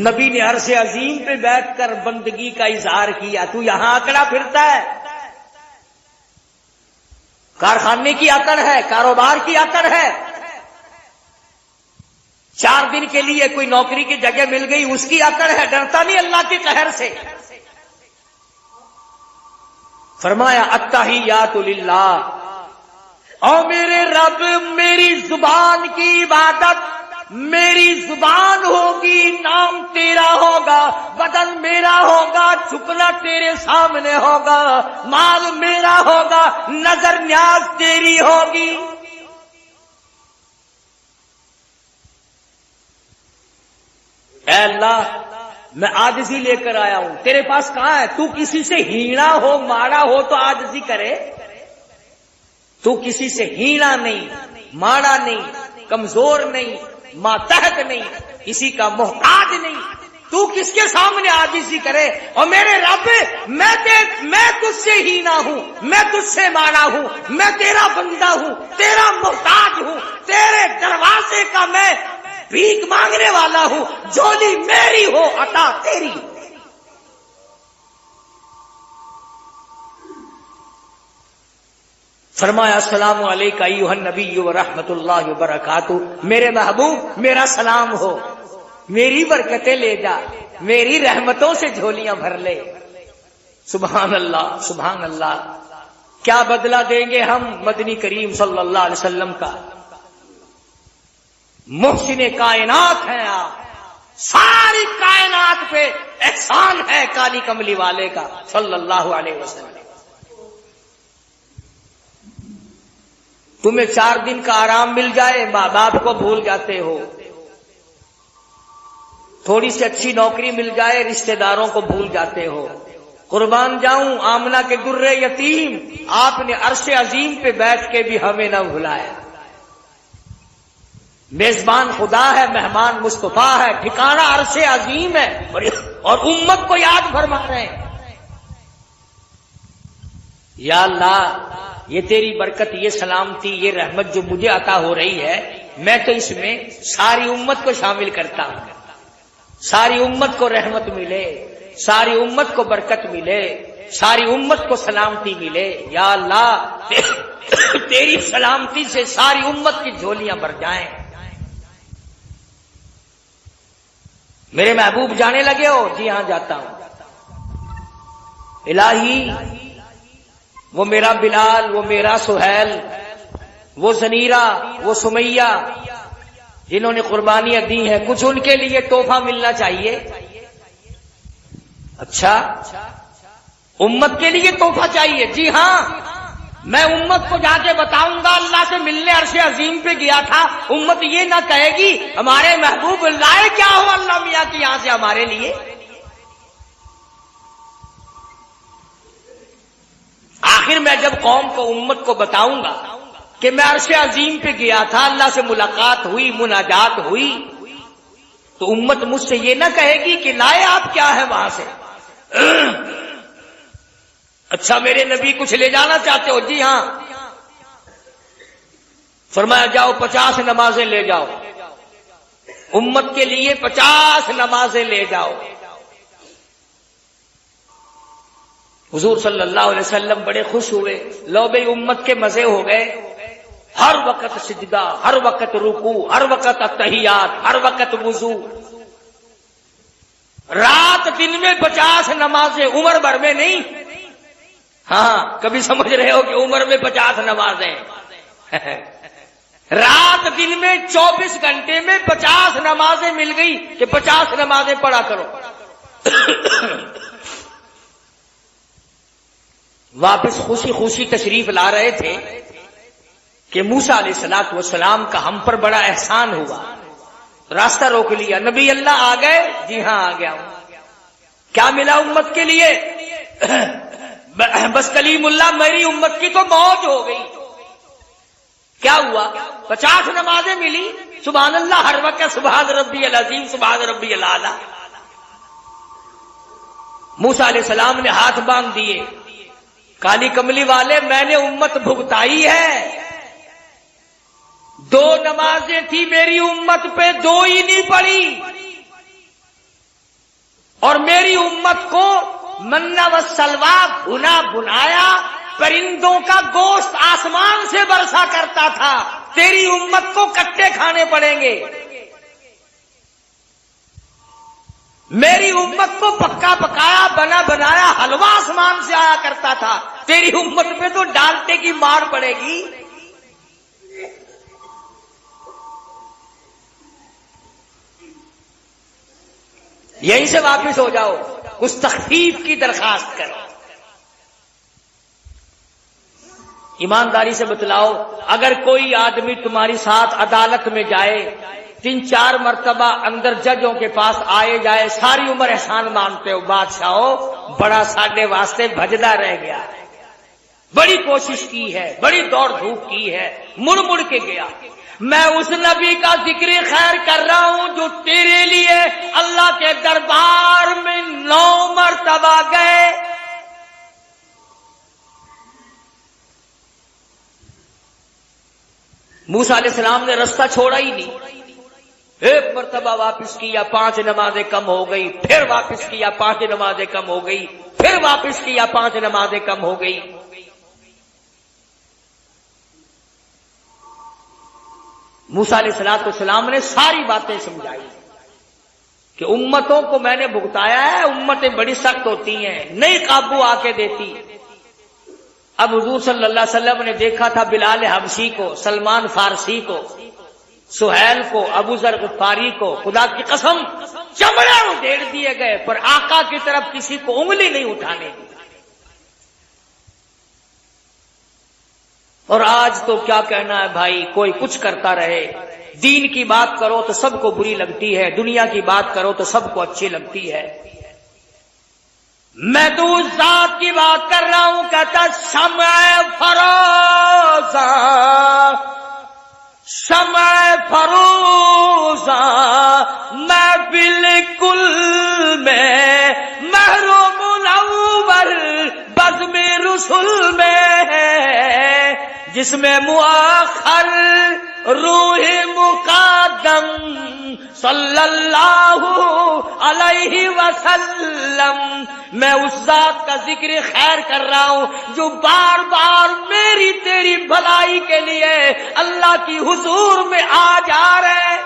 نبی نے عرش عظیم پہ بیٹھ کر بندگی کا اظہار کیا. تو یہاں اکڑا پھرتا ہے, کارخانے کی اکڑ ہے, کاروبار کی اکڑ ہے. 4 دن کے لیے کوئی نوکری کی جگہ مل گئی, اس کی اکڑ ہے, ڈرتا نہیں اللہ کے قہر سے. فرمایا التحیات للہ, اور میرے رب میری زبان کی عبادت, میری زبان ہوگی, نام تیرا ہوگا, بدن میرا ہوگا, جھکنا تیرے سامنے ہوگا, مال میرا ہوگا, نظر نیاز تیری ہوگی. اے اللہ میں عاجزی لے کر آیا ہوں, تیرے پاس کہاں ہے؟ تو کسی سے ہینا ہو, ماڑا ہو تو عاجزی کرے. تو کسی سے ہینا نہیں, ماڑا نہیں, کمزور نہیں, ماتحت نہیں, کسی کا محتاج نہیں. تو کس کے سامنے عاجزی کرے؟ اور میرے رب میں تجھ سے ہینا ہوں, میں تجھ سے ماڑا ہوں, میں تیرا بندہ ہوں, تیرا محتاج ہوں, تیرے دروازے کا میں بھیک مانگنے والا ہوں. جھولی میری ہو, عطا تیری. فرمایا السلام علیکہ ایھا النبی ورحمۃ اللہ وبرکاتہ. میرے محبوب میرا سلام ہو, میری برکتیں لے جا, میری رحمتوں سے جھولیاں بھر لے. سبحان اللہ, سبحان اللہ. کیا بدلہ دیں گے ہم مدنی کریم صلی اللہ علیہ وسلم کا. محسن کائنات ہیں آپ, ساری کائنات پہ احسان ہے کالی کملی والے کا صلی اللہ علیہ وسلم. تمہیں 4 دن کا آرام مل جائے, ماں باپ کو بھول جاتے ہو. تھوڑی سی اچھی نوکری مل جائے, رشتہ داروں کو بھول جاتے ہو. قربان جاؤں آمنہ کے در یتیم, آپ نے عرش عظیم پہ بیٹھ کے بھی ہمیں نہ بھلایا. میزبان خدا ہے, مہمان مصطفیٰ ہے, ٹھکانہ عرش عظیم ہے, اور امت کو یاد فرما رہے ہیں. یا اللہ یہ تیری برکت, یہ سلامتی, یہ رحمت جو مجھے عطا ہو رہی ہے, میں تو اس میں ساری امت کو شامل کرتا ہوں. ساری امت کو رحمت ملے, ساری امت کو برکت ملے, ساری امت کو سلامتی ملے. یا اللہ تیری سلامتی سے ساری امت کی جھولیاں بھر جائیں. میرے محبوب جانے لگے ہو؟ جی ہاں جاتا ہوں. الہی وہ میرا بلال, وہ میرا سہیل, وہ زنیرہ, وہ سمیہ, جنہوں نے قربانیاں دی ہیں, کچھ ان کے لیے تحفہ ملنا چاہیے. اچھا امت کے لیے تحفہ چاہیے. جی ہاں, میں امت کو جا کے بتاؤں گا اللہ سے ملنے عرش عظیم پہ گیا تھا. امت یہ نہ کہے گی ہمارے محبوب لائے کیا ہو اللہ میاں کی یہاں سے ہمارے لیے. آخر میں جب قوم کو, امت کو بتاؤں گا کہ میں عرش عظیم پہ گیا تھا, اللہ سے ملاقات ہوئی, مناجات ہوئی, تو امت مجھ سے یہ نہ کہے گی کہ لائے آپ کیا ہے وہاں سے. اچھا میرے نبی کچھ لے جانا چاہتے ہو؟ جی ہاں. فرمایا جاؤ 50 نمازیں لے جاؤ, امت کے لیے 50 نمازیں لے جاؤ. حضور صلی اللہ علیہ وسلم بڑے خوش ہوئے. لو بھائی امت کے مزے ہو گئے. ہر وقت سجدہ, ہر وقت رکوع, ہر وقت التحیات, ہر وقت وضو. رات دن میں 50 نمازیں, عمر بھر میں نہیں. ہاں کبھی سمجھ رہے ہو کہ عمر میں 50 نمازیں. رات دن میں 24 گھنٹے میں 50 نمازیں مل گئی کہ 50 نمازیں پڑھا کرو. واپس خوشی خوشی تشریف لا رہے تھے کہ موسیٰ علیہ السلام کا ہم پر بڑا احسان ہوا. راستہ روک لیا. نبی اللہ آ گئے؟ جی ہاں آ گیا ہوں. کیا ملا امت کے لیے؟ بس کلیم اللہ میری امت کی تو موج ہو گئی. کیا ہوا؟ 50 نمازیں ملی. سبحان اللہ ہر وقت سبحان ربی العظیم سبحان ربی الاعلی. موسیٰ علیہ السلام نے ہاتھ باندھ دیے. کالی کملی والے میں نے امت بھگتائی ہے. 2 نمازیں تھی میری امت پہ 2 ہی نہیں پڑی. اور میری امت کو منا و سلوا بھنا بنایا پرندوں کا گوشت آسمان سے برسا کرتا تھا. تیری امت کو کٹے کھانے پڑیں گے. میری امت کو پکا پکایا بنا بنایا حلوہ آسمان سے آیا کرتا تھا. تیری امت پہ تو ڈالٹے کی مار پڑے گی. یہیں سے واپس ہو جاؤ. اس تخفیف کی درخواست کرو. ایمانداری سے بتلاؤ اگر کوئی آدمی تمہاری ساتھ عدالت میں جائے 3-4 مرتبہ اندر ججوں کے پاس آئے جائے ساری عمر احسان مانتے ہو بادشاہو بڑا ساڈے واسطے بھجدا رہ گیا ہے. بڑی کوشش کی ہے بڑی دوڑ دھوپ کی ہے مڑ مڑ کے گیا. میں اس نبی کا ذکر خیر کر رہا ہوں جو تیرے لیے اللہ کے دربار میں 9 مرتبہ گئے. موسیٰ علیہ السلام نے رستہ چھوڑا ہی نہیں. 1 مرتبہ واپس کیا 5 نمازیں کم ہو گئی. پھر واپس کیا 5 نمازیں کم ہو گئی. پھر واپس کیا 5 نمازیں کم ہو گئی. موسیٰ علیہ السلام نے ساری باتیں سمجھائی کہ امتوں کو میں نے بھگتایا ہے. امتیں بڑی سخت ہوتی ہیں نہیں قابو آ کے دیتی. اب حضور صلی اللہ علیہ وسلم نے دیکھا تھا بلال حبشی کو سلمان فارسی کو سہیل کو ابو ذر غفاری کو خدا کی قسم چمڑے ادھیڑ دیے گئے پر آقا کی طرف کسی کو انگلی نہیں اٹھانے دی. اور آج تو کیا کہنا ہے بھائی کوئی کچھ کرتا رہے. دین کی بات کرو تو سب کو بری لگتی ہے. دنیا کی بات کرو تو سب کو اچھی لگتی ہے. میں تو اس ذات کی بات کر رہا ہوں کہتا شمع فروزاں شمع فروزاں میں بالکل میں محروم الاول بزم رسول میں جس میں مؤخر روح مقدم صلی اللہ علیہ وسلم. میں اس ذات کا ذکر خیر کر رہا ہوں جو بار بار میری تیری بھلائی کے لیے اللہ کی حضور میں آ جا رہے.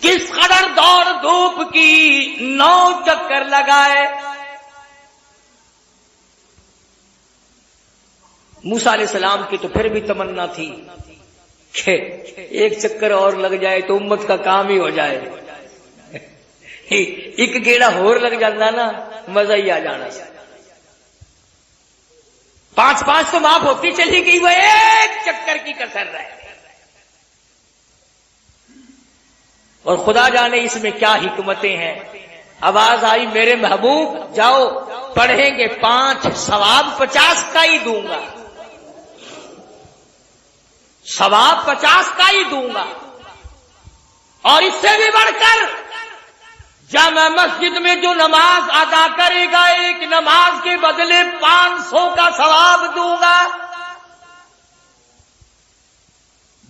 کس قدر دوڑ دھوپ کی 9 چکر لگائے. موسیٰ علیہ السلام کی تو پھر بھی تمنا تھی کہ ایک چکر اور لگ جائے تو امت کا کام ہی ہو جائے. ایک گیڑا اور لگ جاتا نا مزہ ہی آ جانا. 5 تو معاف ہوتی چلی گئی وہ ایک چکر کی کسر رہے. اور خدا جانے اس میں کیا حکمتیں ہیں. آواز آئی میرے محبوب جاؤ پڑھیں گے 5 ثواب 50 کا ہی دوں گا. ثواب 50 کا ہی دوں گا. اور اس سے بھی بڑھ کر جامع مسجد میں جو نماز ادا کرے گا ایک نماز کے بدلے 500 کا ثواب دوں گا.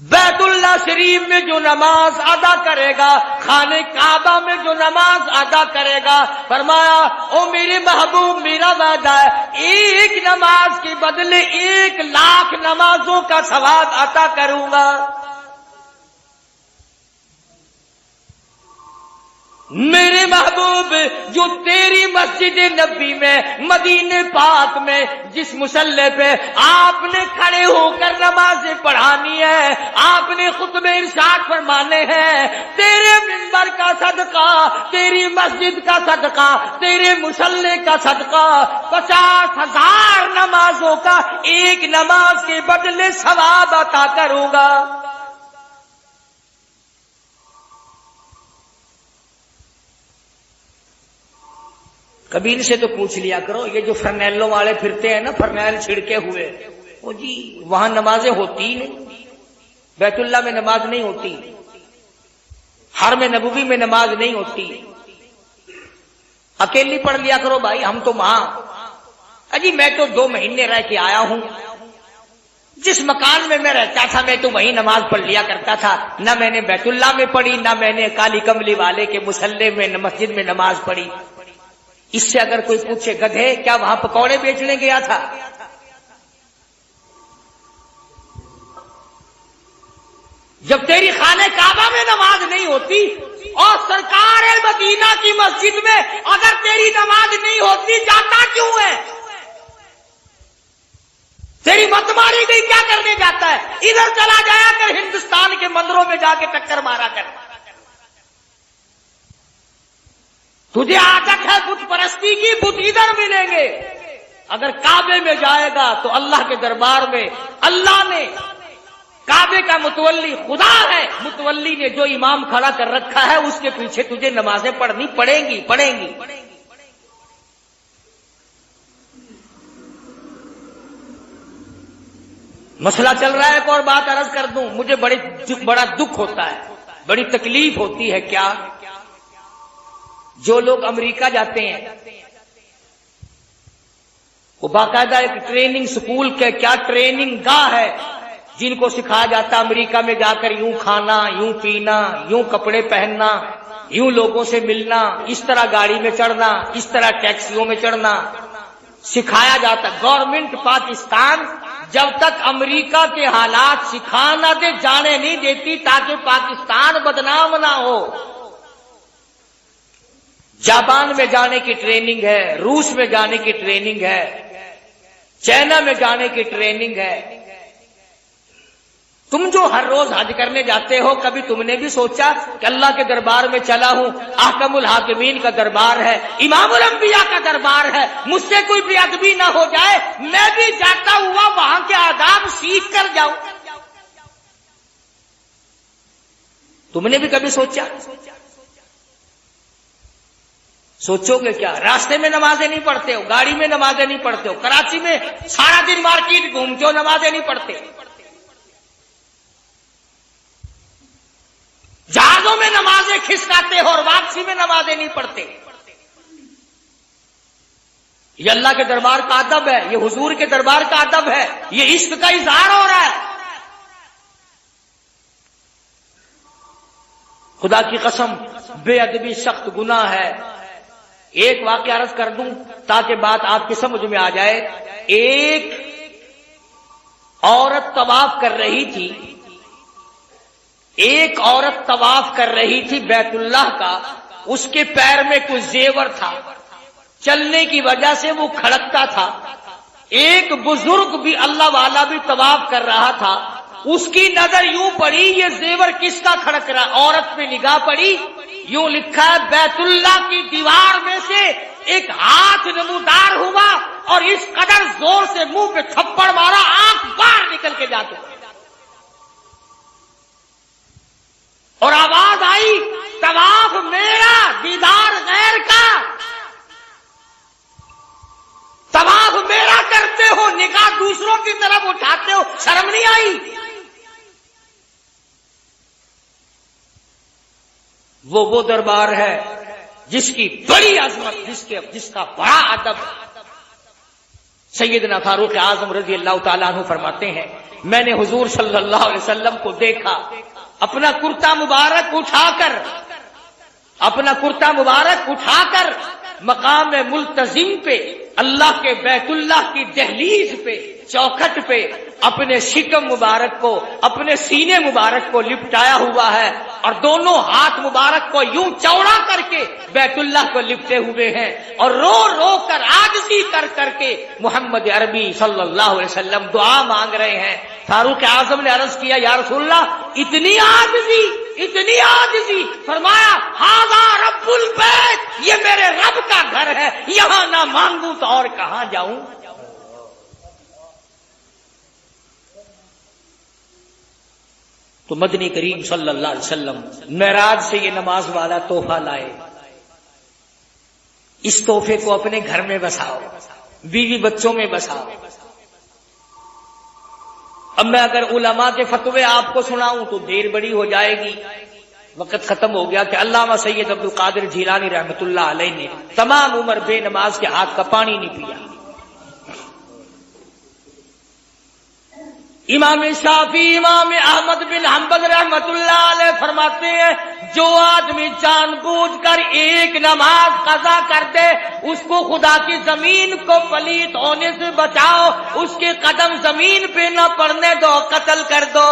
بیت اللہ شریف میں جو نماز ادا کرے گا خانہ کعبہ میں جو نماز ادا کرے گا فرمایا او میرے محبوب میرا وعدہ ہے ایک نماز کے بدلے 1,00,000 نمازوں کا ثواب عطا کروں گا. میرے محبوب جو تیری مسجد نبی میں مدینے پاک میں جس مصلی پہ آپ نے کھڑے ہو کر نمازیں پڑھانی ہے، آپ نے خطبے ارشاد فرمانے ہیں، تیرے منبر کا صدقہ، تیری مسجد کا صدقہ، تیرے مصلی کا صدقہ 50,000 نمازوں کا ایک نماز کے بدلے ثواب عطا کروں گا۔ کبھی ان سے تو پوچھ لیا کرو، یہ جو فرنیلوں والے پھرتے ہیں نا، فرنیل چھڑکے ہوئے، وہ جی وہاں نمازیں ہوتی ہی نہیں، بیت اللہ میں نماز نہیں ہوتی، حرم نبوی میں نماز نہیں ہوتی، اکیلی پڑھ لیا کرو بھائی، ہم تو وہاں اجی میں تو 2 مہینے رہ کے آیا ہوں، جس مکان میں میں رہتا تھا میں تو وہیں نماز پڑھ لیا کرتا تھا، نہ میں نے بیت اللہ میں پڑھی، نہ میں نے کالی کملی والے کے مصلی میں مسجد میں نماز پڑھی۔ اس سے اگر کوئی پوچھے گدھے کیا وہاں پکوڑے بیچنے گیا تھا؟ جب تیری خانہ کعبہ میں نماز نہیں ہوتی اور سرکار مدینہ کی مسجد میں اگر تیری نماز نہیں ہوتی، جاتا کیوں ہے؟ تیری مت ماری گئی، کیا کرنے جاتا ہے؟ ادھر چلا جایا کر، ہندوستان کے مندروں میں جا کے ٹکر مارا کر۔ تجھے عادت ہے بت پرستی کی، بت ادھر ملیں گے۔ اگر کعبے میں جائے گا تو اللہ کے دربار میں اللہ نے، کعبے کا متولی خدا ہے، متولی نے جو امام کھڑا کر رکھا ہے اس کے پیچھے تجھے نمازیں پڑھنی پڑیں گی۔ مسئلہ چل رہا ہے، ایک اور بات عرض کر دوں، مجھے بڑا دکھ ہوتا ہے، بڑی تکلیف ہوتی ہے۔ کیا؟ جو لوگ امریکہ جاتے ہیں وہ باقاعدہ ایک ٹریننگ سکول کے کیا ٹریننگ گاہ ہے، جن کو سکھایا جاتا امریکہ میں جا کر یوں کھانا، یوں پینا، یوں کپڑے پہننا، یوں لوگوں سے ملنا، اس طرح گاڑی میں چڑھنا، اس طرح ٹیکسیوں میں چڑھنا سکھایا جاتا۔ گورنمنٹ پاکستان جب تک امریکہ کے حالات سکھا نہ دے جانے نہیں دیتی تاکہ پاکستان بدنام نہ ہو۔ جاپان میں جانے کی ٹریننگ ہے، روس میں جانے کی ٹریننگ ہے، چائنا میں جانے کی ٹریننگ ہے۔ تم جو ہر روز حج کرنے جاتے ہو، کبھی تم نے بھی سوچا کہ اللہ کے دربار میں چلا ہوں، احکم الحاکمین کا دربار ہے، امام الانبیاء کا دربار ہے، مجھ سے کوئی بے ادبی نہ ہو جائے، میں بھی جاتا ہوا وہاں کے آداب سیکھ کر جاؤں؟ تم نے بھی کبھی سوچا؟ سوچو گے کیا؟ راستے میں نمازیں نہیں پڑھتے ہو، گاڑی میں نمازیں نہیں پڑھتے ہو، کراچی میں سارا دن مارکیٹ گھومتے ہو، نمازیں نہیں پڑھتے، جہازوں میں نمازیں کھسکاتے ہو اور واپسی میں نمازیں نہیں پڑھتے۔ یہ اللہ کے دربار کا ادب ہے، یہ حضور کے دربار کا ادب ہے، یہ عشق کا اظہار ہو رہا ہے۔ خدا کی قسم بے ادبی سخت گناہ ہے۔ ایک واقعہ عرض کر دوں تاکہ بات آپ کی سمجھ میں آ جائے۔ ایک عورت طواف کر رہی تھی، بیت اللہ کا، اس کے پیر میں کچھ زیور تھا، چلنے کی وجہ سے وہ کھڑکتا تھا۔ ایک بزرگ بھی اللہ والا بھی طواف کر رہا تھا، اس کی نظر یوں پڑی یہ زیور کس کا کھڑک رہا، عورت پہ نگاہ پڑی، یوں لکھا ہے بیت اللہ کی دیوار میں سے ایک ہاتھ نمودار ہوا اور اس قدر زور سے منہ پہ تھپڑ مارا، آنکھ باہر نکل کے جاتے اور آواز آئی طواف میرا، دیدار غیر کا، طواف میرا کرتے ہو، نگاہ دوسروں کی طرف اٹھاتے ہو، شرم نہیں آئی؟ وہ دربار ہے جس کی بڑی عظمت، جس کا بڑا ادب۔ سیدنا فاروق اعظم رضی اللہ تعالیٰ عنہ فرماتے ہیں، میں نے حضور صلی اللہ علیہ وسلم کو دیکھا اپنا کرتا مبارک اٹھا کر مقام ملتزم پہ، اللہ کے بیت اللہ کی دہلیز پہ، چوکھٹ پہ اپنے شکم مبارک کو، اپنے سینے مبارک کو لپٹایا ہوا ہے اور دونوں ہاتھ مبارک کو یوں چوڑا کر کے بیت اللہ کو لپٹے ہوئے ہیں اور رو رو کر عاجزی کر کر کے محمد عربی صلی اللہ علیہ وسلم دعا مانگ رہے ہیں. فاروق اعظم نے عرض کیا یا رسول اللہ اتنی عاجزی. فرمایا ھذا رب البیت، یہ میرے رب کا گھر ہے، یہاں نہ مانگوں تو اور کہاں جاؤں. تو مدنی کریم صلی اللہ علیہ وسلم معراج سے یہ نماز والا تحفہ لائے. اس تحفے کو اپنے گھر میں بساؤ، بیوی بچوں میں بساؤ. اب میں اگر علماء کے فتوے آپ کو سناؤں تو دیر بڑی ہو جائے گی، وقت ختم ہو گیا کہ علامہ سید عبد القادر جیلانی رحمۃ اللہ علیہ نے تمام عمر بے نماز کے ہاتھ کا پانی نہیں پیا. امام شافعی، امام احمد بن حنبل رحمت اللہ علیہ فرماتے ہیں جو آدمی جان بوجھ کر ایک نماز قضا کر دے اس کو خدا کی زمین کو پلیت ہونے سے بچاؤ، اس کے قدم زمین پہ نہ پڑنے دو، قتل کر دو.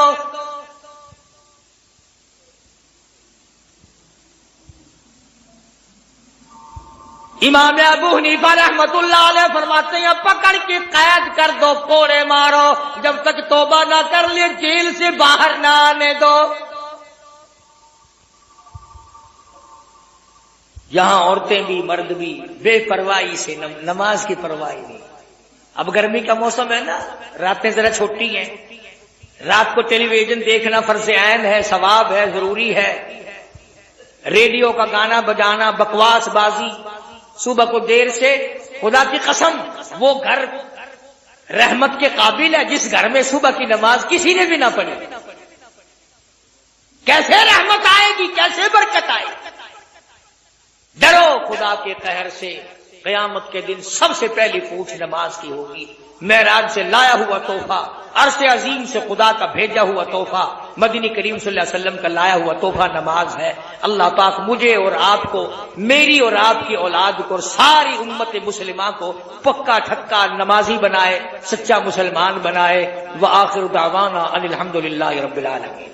امام ابو حنیفہ رحمت اللہ علیہ فرماتے ہیں پکڑ کے قید کر دو، کوڑے مارو، جب تک توبہ نہ کر لے جیل سے باہر نہ آنے دو. یہاں عورتیں بھی مرد بھی بے پرواہی سے نماز کی پرواہی نہیں. اب گرمی کا موسم ہے نا، راتیں ذرا چھوٹی ہیں، رات کو ٹیلی ویژن دیکھنا فرض عین ہے، ثواب ہے، ضروری ہے. ریڈیو کا گانا بجانا، بکواس بازی، صبح کو دیر سے، خدا کی قسم وہ گھر رحمت کے قابل ہے جس گھر میں صبح کی نماز کسی نے بھی نہ پڑھی. کیسے رحمت آئے گی، کیسے برکت آئے گی. ڈرو خدا کے قہر سے. قیامت کے دن سب سے پہلی پوچھ نماز کی ہوگی. معراج سے لایا ہوا تحفہ، عرش عظیم سے خدا کا بھیجا ہوا تحفہ، مدنی کریم صلی اللہ علیہ وسلم کا لایا ہوا تحفہ نماز ہے. اللہ پاک مجھے اور آپ کو، میری اور آپ کی اولاد کو اور ساری امت مسلمہ کو پکا ٹھکا نمازی بنائے، سچا مسلمان بنائے. وآخر دعوانا ان الحمدللہ رب العالمین.